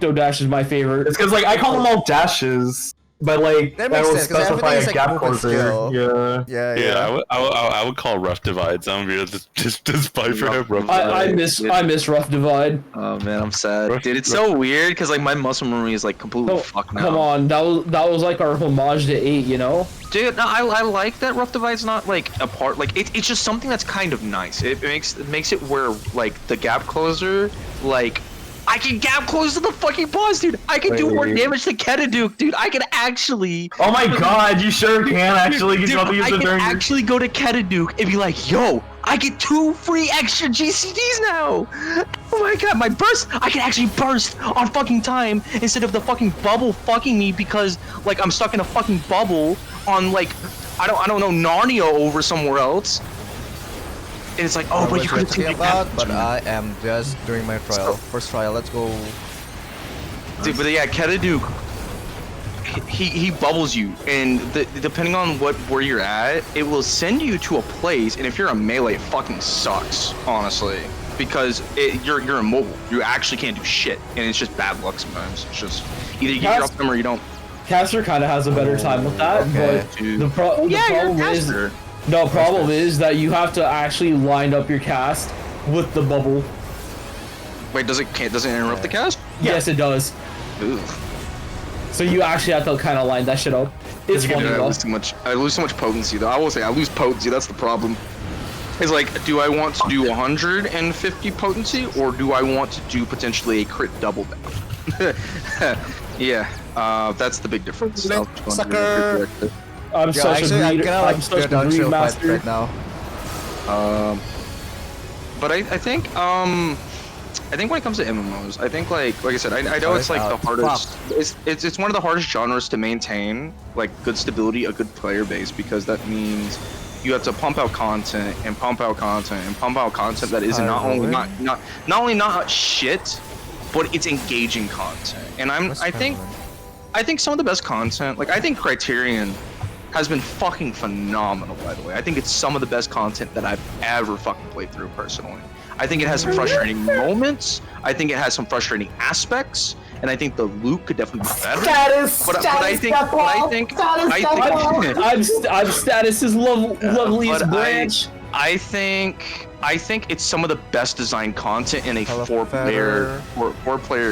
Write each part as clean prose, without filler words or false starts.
Dash is my favorite. It's because like I call them all dashes, but like That I makes will sense, 'cause specify everything is, a like, gap movement closer. skill. Yeah. Yeah. I would call rough divides. I'm gonna just Viper have rough I divides. miss Rough Divide. Oh man, I'm sad, dude. It's so weird because like my muscle memory is like completely fucked now. Come on, that was like our homage to 8, you know? Dude, no, I like that rough divide's not like a part. Like it's just something that's kind of nice. It makes it where like the gap closer, like I can gap close to the fucking boss, dude. I can do more damage to Ketaduke, dude. I can actually. Oh my god, you sure can actually. Dude, I can actually go to Ketaduke and be like, yo, I get 2 free extra GCDs now. Oh my god, my burst, I can actually burst on fucking time instead of the fucking bubble fucking me because like I'm stuck in a fucking bubble on like I don't know Narnia over somewhere else. And it's like, oh, but you could have about, but I am just doing my trial. First trial, let's go. Dude, but yeah, Ketaduke, he bubbles you, and depending on where you're at, it will send you to a place. And if you're a melee, it fucking sucks, honestly, because you're immobile. You actually can't do shit, and it's just bad luck sometimes. It's just either you get up them or you don't. Caster kind of has a better time with that, but the problem is. No, problem is that you have to actually line up your cast with the bubble. Wait, does it interrupt the cast? Yes, it does. Ooh. So you actually have to kind of line that shit up. It's funny though. I lose too much potency though. I will say I lose potency. That's the problem. It's like, do I want to do 150 potency or do I want to do potentially a crit double down? Yeah, that's the big difference. Sucker. I'm such a greed master right now. But I think when it comes to MMOs, I think like I said, I know it's like the hardest. It's one of the hardest genres to maintain like good stability, a good player base, because that means you have to pump out content and pump out content and pump out content that is not only not shit, but it's engaging content. And I think some of the best content, like I think Criterion has been fucking phenomenal, by the way. I think it's some of the best content that I've ever fucking played through personally. I think it has some frustrating moments. I think it has some frustrating aspects, and I think the loot could definitely be better. I'm Status's loveliest branch. I think it's some of the best designed content in a four-player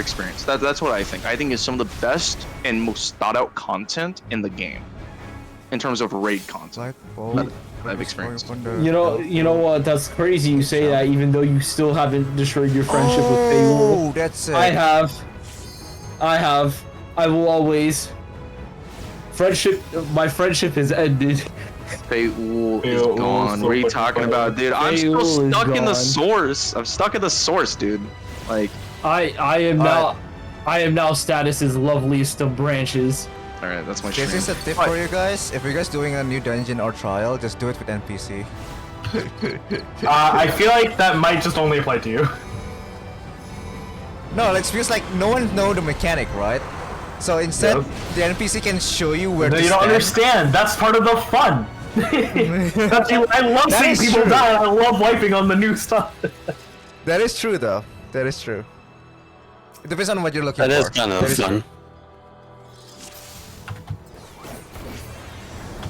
experience. That's what I think. I think it's some of the best and most thought-out content in the game. In terms of raid content that I've experienced. You know what? That's crazy you say that, even though you still haven't destroyed your friendship with Paywall. That's it. I have. I will always. My friendship has ended. Paywall is gone. What are you talking about, dude? I'm still stuck in the source. I'm stuck in the source, dude. Like I am now Status's loveliest of branches. Alright, that's my This is a tip for you guys. If you guys doing a new dungeon or trial, just do it with NPC. I feel like that might just only apply to you. No, it feels like no one knows the mechanic, right? So instead, the NPC can show you where to stand. You don't understand. That's part of the fun. I love seeing people die. I love wiping on the new stuff. That is true, though. That is true. It depends on what you're looking for. That is kind of fun.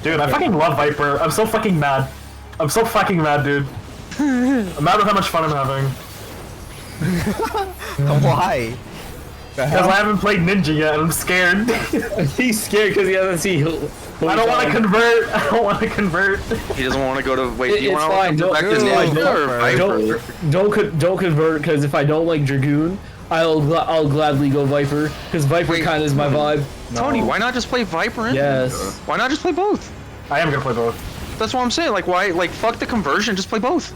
Dude, I fucking love Viper. I'm so fucking mad. I'm so fucking mad, dude. I'm mad with how much fun I'm having. Why? Because I haven't played Ninja yet and I'm scared. He's scared because he hasn't seen. I don't want to convert. I don't want to convert. He doesn't want to go to. Wait, do you want fine. to go back to Ninja? Don't convert, because if I don't like Dragoon, I'll gladly go Viper, because Viper kind of is my vibe. Tony, why not just play Viper? Yes. Why not just play both? I am gonna play both. That's what I'm saying. Like, why? Like, fuck the conversion. Just play both.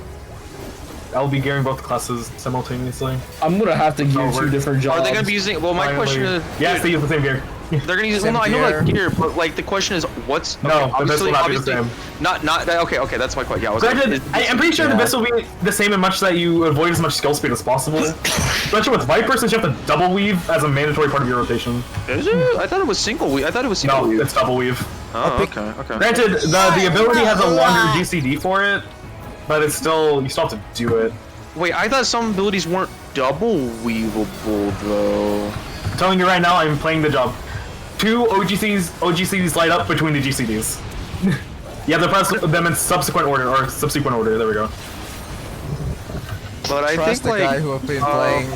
I'll be gearing both classes simultaneously. I'm gonna have to gear 2 different jobs. Are they gonna be using? Well, my question is. Yes, they use the same gear. They're gonna use. Well, no, I know like gear, but like the question is, what's? Okay, no, the Abyss will not be the same. Not. Okay. That's my question. Yeah. I'm pretty sure the Abyss will be the same in much that you avoid as much skill speed as possible. Especially with Viper, since you have to double weave as a mandatory part of your rotation. Is it? I thought it was single weave. I thought it was single weave. No, it's double weave. Oh, okay. Granted, the ability has a longer GCD for it, but it's still you still have to do it. Wait, I thought some abilities weren't double weavable though. telling you right now, I'm playing the job. 2 OGCs light up between the GCDs. You have to press them in subsequent order, there we go. But I Trust think the guy who have been playing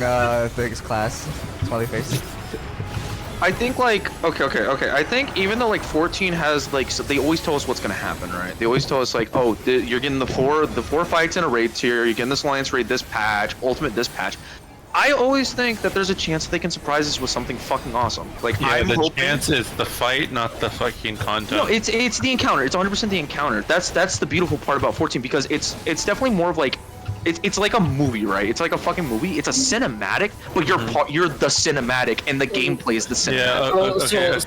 Thing's class. Smiley face. I think like okay. I think even though like 14 has like so they always tell us what's gonna happen, right? They always tell us like, oh, you're getting the four fights in a raid tier, you're getting this alliance raid this patch, ultimate this patch. I always think that there's a chance that they can surprise us with something fucking awesome. Like yeah, I'm the hoping. chance is the fight, not the fucking content. No, it's the encounter. It's 100% the encounter. That's the beautiful part about 14 because it's definitely more of like. It's like a movie, right? It's like a fucking movie. It's a cinematic, but you're the cinematic, and the gameplay is the cinematic. Yeah.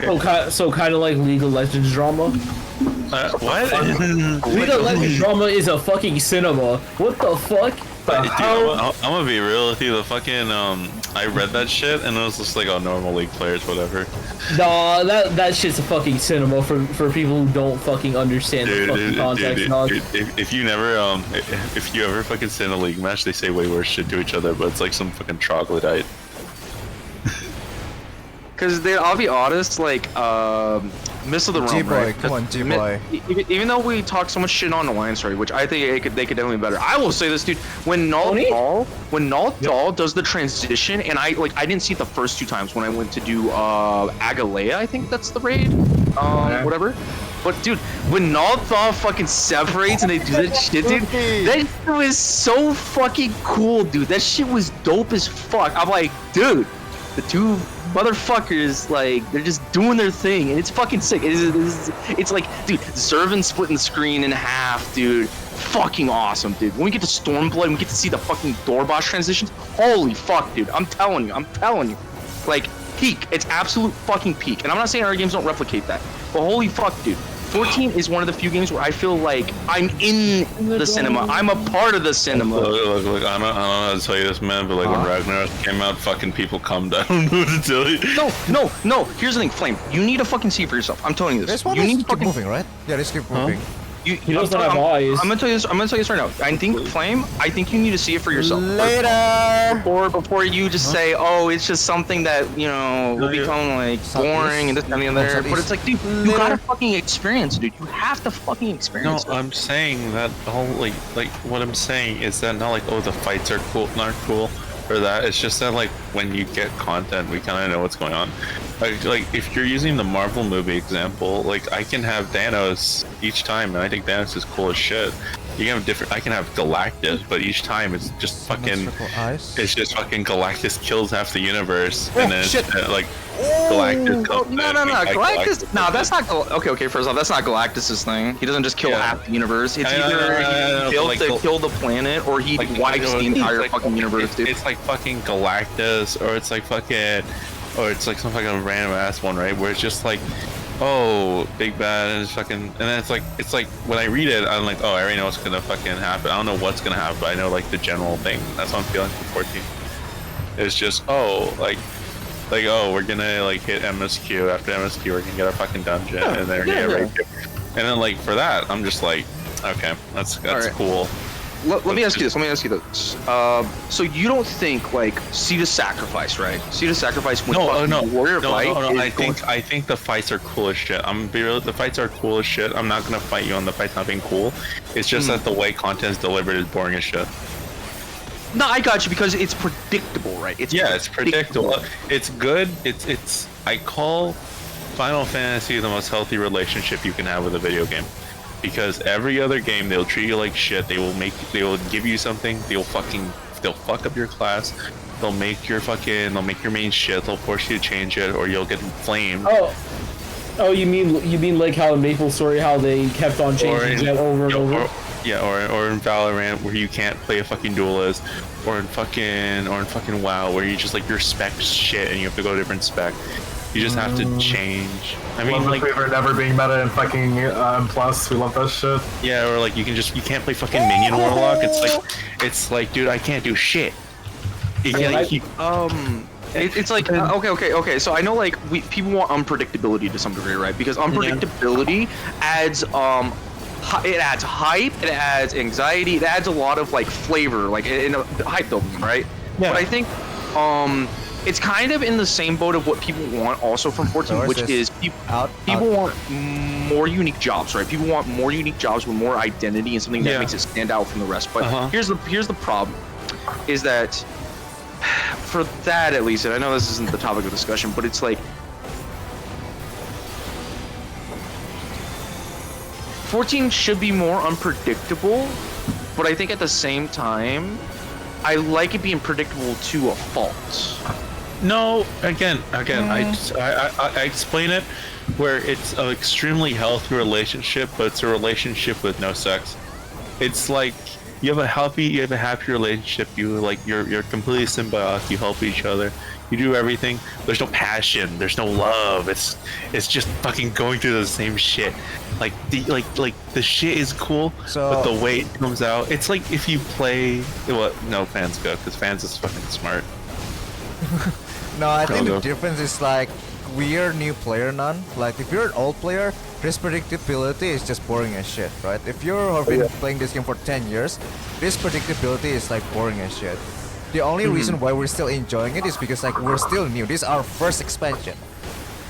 So kind of like League of Legends drama. What? League of Legends drama is a fucking cinema. What the fuck? Dude, I'm gonna be real with you. The fucking I read that shit and it was just like, oh, normal League players, whatever. Nah, that shit's a fucking cinema for people who don't fucking understand the fucking context. If you never if you ever fucking sit in a League match, they say way worse shit to each other, but it's like some fucking troglodyte. Because I'll be honest, like, Miss of the Realm, G-Boy, right? come on, G-Boy. Even though we talk so much shit on Alliance Raid, which I think they could definitely be better. I will say this, dude. When Nalt Dahl does the transition, and I didn't see it the first 2 times when I went to do Agalea, I think that's the raid, whatever. But dude, when Nalt Dahl fucking separates and they do that shit, dude, that shit was so fucking cool, dude. That shit was dope as fuck. I'm like, dude, the 2 motherfuckers, like, they're just doing their thing, and it's fucking sick. It's like, dude, Zervin splitting the screen in half, dude. Fucking awesome, dude. When we get to Stormblood and we get to see the fucking Dorbosh transitions, holy fuck, dude. I'm telling you. Like, peak. It's absolute fucking peak. And I'm not saying our games don't replicate that, but holy fuck, dude. 14 is one of the few games where I feel like I'm in the cinema. I'm a part of the cinema. Look, I don't know how to tell you this, man, but like when Ragnarok came out, fucking people calmed down. I don't know what to tell you. No. Here's the thing, Flame. You need to fucking see it for yourself. I'm telling you this. You need to keep moving, right? Yeah, just keep moving. He doesn't have eyes. I'm gonna tell you this right now. I think Flame. I think you need to see it for yourself. Later. Before you just say, oh, it's just something that will become like boring and this and the other. But it's like, dude, you gotta fucking experience, dude. You have to fucking experience. No, I'm saying that whole like what I'm saying is that not like, oh, the fights are cool, not cool, or that. It's just that like when you get content, we kind of know what's going on. Like if you're using the Marvel movie example, like I can have Thanos each time, and I think Thanos is cool as shit. You can have different. I can have Galactus, but each time it's just fucking. It's just fucking Galactus kills half the universe, and then like Galactus. No, Galactus. No, that's not. Okay. First off, that's not Galactus's thing. He doesn't just kill half the universe. It's either he kills to kill the planet, or he wipes the entire fucking universe, dude. It's like fucking Galactus, or it's like fucking. Or it's like some fucking random ass one, right? Where it's just like, oh, big bad, and it's fucking, and then it's like when I read it, I'm like, oh, I already know what's gonna fucking happen. I don't know what's gonna happen, but I know like the general thing. That's what I'm feeling for 14. It's just, oh, like, oh, we're gonna like hit MSQ. After MSQ, we're gonna get our fucking dungeon, and then we're gonna get right there. And then like for that, I'm just like, okay, that's cool. Let me ask you this. So you don't think like see the sacrifice, right? See the sacrifice when warrior fight. No. I think the fights are cool as shit. I'm gonna be real. The fights are cool as shit. I'm not gonna fight you on the fights not being cool. It's just that the way content's delivered is boring as shit. No, I got you because it's predictable, right? It's predictable. It's good. It's. I call Final Fantasy the most healthy relationship you can have with a video game. Because every other game, they'll treat you like shit. They will give you something. They'll fuck up your class. They'll make your main shit. They'll force you to change it, or you'll get flamed. Oh, you mean like how in MapleStory, how they kept on changing it over and over? Or in Valorant, where you can't play a fucking duelist, or in fucking WoW, where you just like your spec shit and you have to go to a different spec. You just have to change. I mean, like, we're never being meta in fucking Plus. We love that shit. Yeah, or like you can't play fucking Minion Warlock. It's like, dude, I can't do shit. It's like okay. So I know like people want unpredictability to some degree, right? Because unpredictability adds it adds hype, it adds anxiety, it adds a lot of like flavor, like in a hype dopamine, right? Yeah. But I think it's kind of in the same boat of what people want also from 14, which is people want more unique jobs, right? People want more unique jobs with more identity and something that makes it stand out from the rest. But here's the problem, is that for that at least, and I know this isn't the topic of discussion, but it's like 14 should be more unpredictable, but I think at the same time, I like it being predictable to a fault. No, again, I explain it where it's an extremely healthy relationship, but it's a relationship with no sex. It's like you have a happy relationship. You're completely symbiotic. You help each other. You do everything. There's no passion. There's no love. It's just fucking going through the same shit. Like the shit is cool, but the way it comes out, it's like if you play. Well, no, fans go because fans is fucking smart. No, I think the difference is like we're new player none. Like if you're an old player, this predictability is just boring as shit, right? If you've been playing this game for 10 years, this predictability is like boring as shit. The only reason why we're still enjoying it is because like we're still new. This is our first expansion.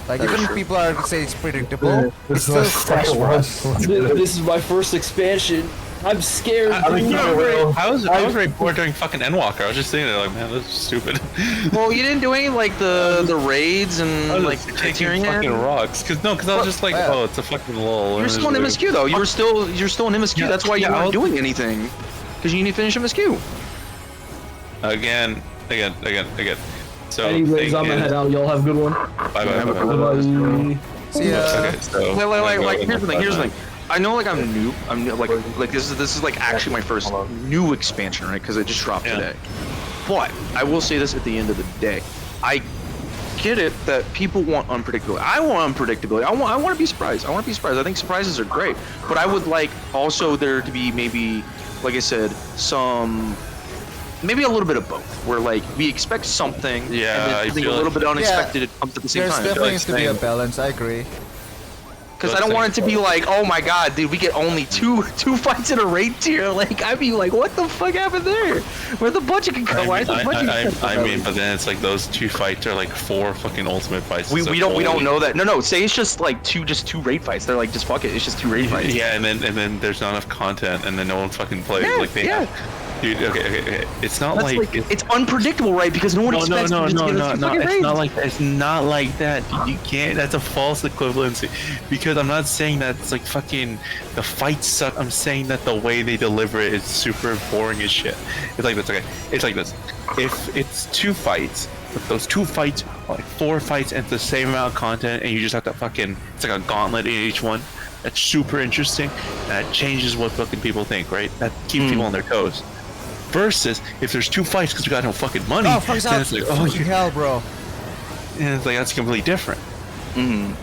Like even people are say it's predictable, it's still fresh for us. This is my first expansion. I'm scared. I was very bored during fucking Endwalker. I was just sitting there like, man, this is stupid. Well, you didn't do any like the raids and like taking fucking rocks. Cause I was just like, oh, it's a fucking lull. You're still in MSQ though. You're still in MSQ. That's why you weren't doing anything. Cause you need to finish MSQ. Again. So anyways, I'm gonna head out. Y'all have a good one. Bye. See ya. Okay, so like here's the thing. I know like I'm new. Like this is like actually my first new expansion, right? Because it just dropped today. But I will say this at the end of the day, I get it that people want unpredictability. I want unpredictability. I want to be surprised. I think surprises are great, but I would like also there to be maybe, like I said, maybe a little bit of both, where like we expect something, and then something a little bit unexpected comes at the same time. There's definitely needs to be a balance. I agree. Because I don't want it to be like, oh my god, dude, we get only two fights in a raid tier. Like, I'd be like, what the fuck happened there? Where the budget can go? Why is the budget? I mean, but then it's like those 2 fights are like 4 fucking ultimate fights. We don't know that. No. Say it's just like two raid fights. They're like, just fuck it. It's just 2 raid fights. Yeah, and then there's not enough content, and then no one fucking plays. Dude, okay. It's not like it's unpredictable, right? Because no one expects. No. It's not like that. It's not like that. You can't. That's a false equivalency. Because I'm not saying that it's like fucking the fights suck. I'm saying that the way they deliver it is super boring as shit. It's like this. Okay. It's like this. If it's 2 fights, but those 2 fights are like 4 fights and it's the same amount of content, and you just have to fucking. It's like a gauntlet in each one. That's super interesting. And that changes what fucking people think, right? That keeps people on their toes. Versus if there's 2 fights because we got no fucking money, then it's like, oh hell, bro. And it's like that's completely different. Again,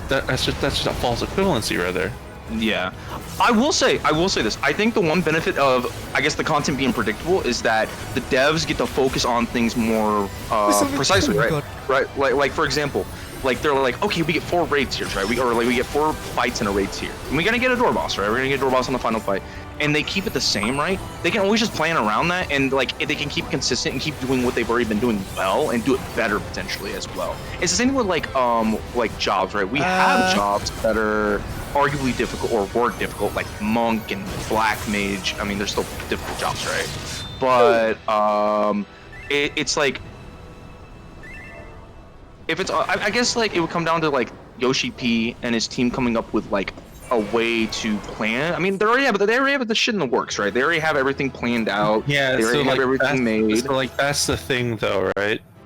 that's just a false equivalency right there. Yeah, I will say this. I think the one benefit of, I guess, the content being predictable is that the devs get to focus on things more precisely, right? Right. Like for example, like they're like, okay, we get 4 raids here, right? We get 4 fights in a raid tier, and we're gonna get a door boss, right? We're gonna get a door boss on the final fight. And they keep it the same, right? They can always just plan around that, and like they can keep consistent and keep doing what they've already been doing well, and do it better potentially as well. It's the same with like jobs, right? We have jobs that are arguably difficult or were difficult, like monk and black mage. I mean, they're still difficult jobs, right? But it's like if it's I guess like it would come down to like Yoshi P and his team coming up with like a way to plan. I mean, they already have the shit in the works, right? They already have everything planned out. Yeah, they already have everything made. So like that's the thing, though, right?